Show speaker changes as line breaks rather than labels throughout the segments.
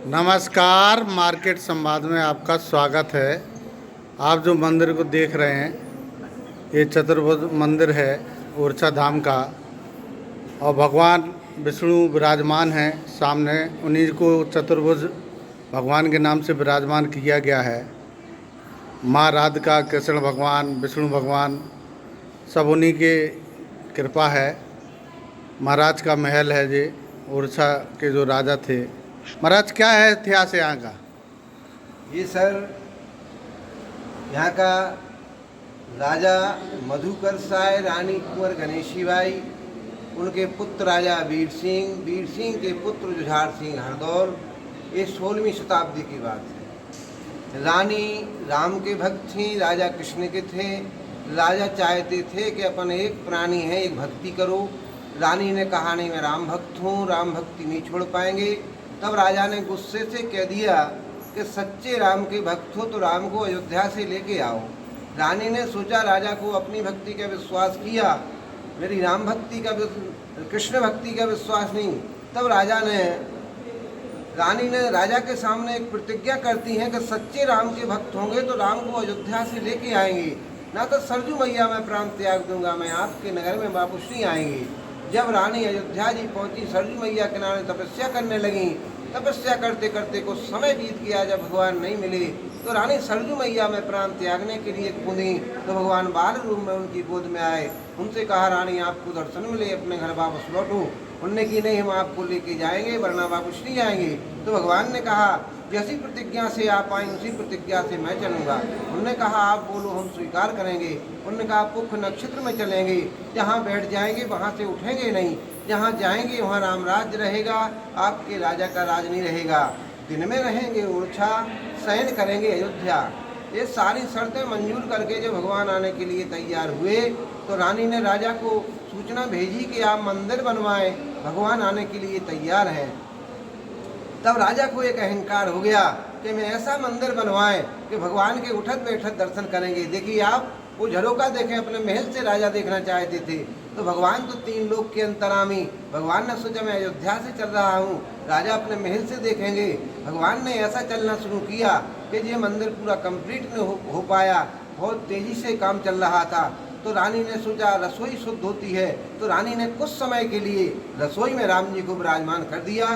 नमस्कार, मार्केट संवाद में आपका स्वागत है। आप जो मंदिर को देख रहे हैं ये चतुर्भुज मंदिर है ओरछा धाम का, और भगवान विष्णु विराजमान हैं सामने। उन्हीं को चतुर्भुज भगवान के नाम से विराजमान किया गया है। माँ राधिका, कृष्ण भगवान, विष्णु भगवान सब उन्हीं के कृपा है। महाराज का महल है ये, ओरछा के जो राजा थे। महाराज, क्या है इतिहास यहाँ का?
ये सर यहाँ का राजा मधुकर साय, रानी कुंवर गणेशीबाई, उनके पुत्र राजा वीर सिंह के पुत्र जुझार सिंह हरदौल। ये 16वीं शताब्दी की बात है। रानी राम के भक्त थी, राजा कृष्ण के थे। राजा चाहते थे कि अपन एक प्राणी है, एक भक्ति करो। रानी ने कहा नहीं, मैं राम भक्त हूँ, राम भक्ति नहीं छोड़ पाएंगे। तब राजा ने गुस्से से कह दिया कि सच्चे राम के भक्त हो तो राम को अयोध्या से लेके आओ। रानी ने सोचा, राजा को अपनी भक्ति का विश्वास किया, मेरी राम भक्ति का कृष्ण भक्ति का विश्वास नहीं। तब रानी ने राजा के सामने एक प्रतिज्ञा करती हैं कि सच्चे राम के भक्त होंगे तो राम को अयोध्या से लेके आएंगे, ना तो सरजू मैया मैं प्राण त्याग दूंगा, मैं आपके नगर में वापस नहीं आएंगी। जब रानी अयोध्या जी पहुंची, सरजू मैया किनारे तपस्या करने लगी। तपस्या करते करते कुछ समय बीत गया। जब भगवान नहीं मिले तो रानी सरजू मैया में प्राण त्यागने के लिए कूदी, तो भगवान बाल रूप में उनकी गोद में आए। उनसे कहा, रानी आपको दर्शन मिले, अपने घर वापस लौटो। उनने की नहीं, हम आपको लेके जाएंगे वरना वापस नहीं आएंगे। तो भगवान ने कहा, जैसी प्रतिज्ञा से आप आए उसी प्रतिज्ञा से मैं चलूँगा। उन्होंने कहा, आप बोलो, हम स्वीकार करेंगे। उन्होंने कहा, पुख नक्षत्र में चलेंगे, जहाँ बैठ जाएंगे वहाँ से उठेंगे नहीं, जहाँ जाएंगे वहाँ राम राज्य रहेगा, आपके राजा का राज नहीं रहेगा। दिन में रहेंगे ओरछा, शयन करेंगे अयोध्या। ये सारी शर्तें मंजूर करके जब भगवान आने के लिए तैयार हुए तो रानी ने राजा को सूचना भेजी कि आप मंदिर बनवाएं, भगवान आने के लिए तैयार हैं। तब राजा को एक अहंकार हो गया कि मैं ऐसा मंदिर बनवाएं कि भगवान के उठत बैठत दर्शन करेंगे। देखिए आप वो झरोका देखें, अपने महल से राजा देखना चाहते थे। तो भगवान तो 3 लोक के अंतरामी, भगवान ने सोचा मैं अयोध्या से चल रहा हूँ, राजा अपने महल से देखेंगे। भगवान ने ऐसा चलना शुरू किया कि ये मंदिर पूरा कंप्लीट नहीं हो पाया, बहुत तेजी से काम चल रहा था। तो रानी ने सोचा रसोई शुद्ध होती है, तो रानी ने कुछ समय के लिए रसोई में राम जी को विराजमान कर दिया।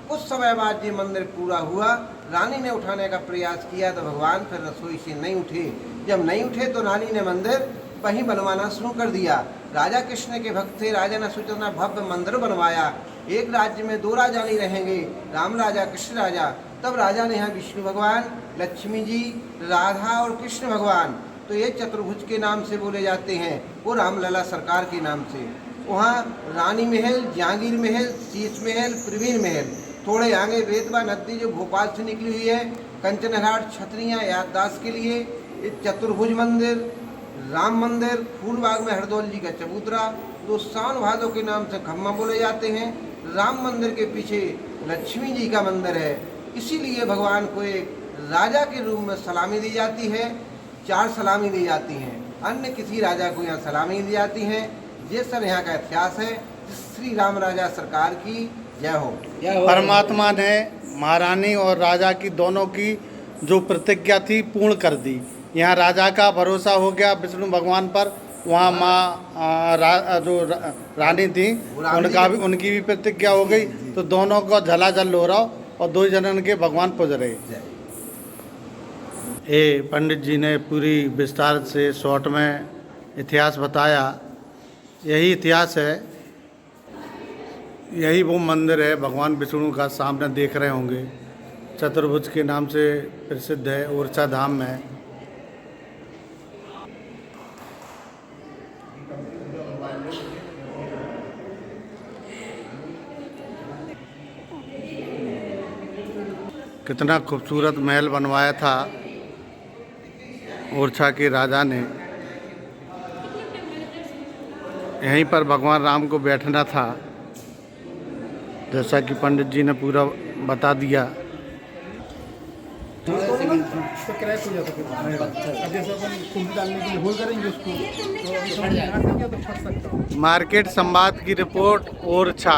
कुछ समय बाद ये मंदिर पूरा हुआ। रानी ने उठाने का प्रयास किया तो भगवान फिर रसोई से नहीं उठे। जब नहीं उठे तो रानी ने मंदिर वहीं बनवाना शुरू कर दिया। राजा कृष्ण के भक्त थे, राजा ने सोचा भव्य मंदिर बनवाया। एक राज्य में 2 राजा नहीं रहेंगे, राम राजा कृष्ण राजा। तब राजा ने यहाँ विष्णु भगवान, लक्ष्मी जी, राधा और कृष्ण भगवान, तो ये चतुर्भुज के नाम से बोले जाते हैं, वो रामलला सरकार के नाम से। वहाँ रानी महल, जहांगीर महल, शीश महल, प्रवीण महल, थोड़े आगे बेतवा नदी जो भोपाल से निकली हुई है, कंचन घाट, छतरियाँ याददाश्त के लिए, चतुर्भुज मंदिर, राम मंदिर, फूलबाग में हरदौल जी का चबूतरा, तो सावन भादो के नाम से खम्मा बोले जाते हैं। राम मंदिर के पीछे लक्ष्मी जी का मंदिर है। इसीलिए भगवान को एक राजा के रूप में सलामी दी जाती है। 4 सलामी दी जाती हैं, अन्य किसी राजा को यहाँ सलामी दी जाती हैं। ये सर यहाँ का इतिहास है। श्री राम राजा सरकार की जय हो।
परमात्मा ने महारानी और राजा की दोनों की जो प्रतिज्ञा थी पूर्ण कर दी। यहाँ राजा का भरोसा हो गया विष्णु भगवान पर, वहाँ माँ जो रानी थी उनकी भी प्रतिज्ञा हो गई। तो दोनों को झलाझल हो रहा और 2 जनन के भगवान पुज रहे। ये पंडित जी ने पूरी विस्तार से शॉर्ट में इतिहास बताया। यही इतिहास है, यही वो मंदिर है भगवान विष्णु का, सामने देख रहे होंगे, चतुर्भुज के नाम से प्रसिद्ध है ओरछा धाम में। कितना खूबसूरत महल बनवाया था ओरछा के राजा ने। यहीं पर भगवान राम को बैठना था, जैसा कि पंडित जी ने पूरा बता दिया।
उसका किराया हो जाता है। अब जैसे अपन कुंडी डालने के लिए होल करेंगे उसको, तो अभी समझ में आ गया तो फट सकता है।
मार्केट संवाद की रिपोर्ट ओरछा।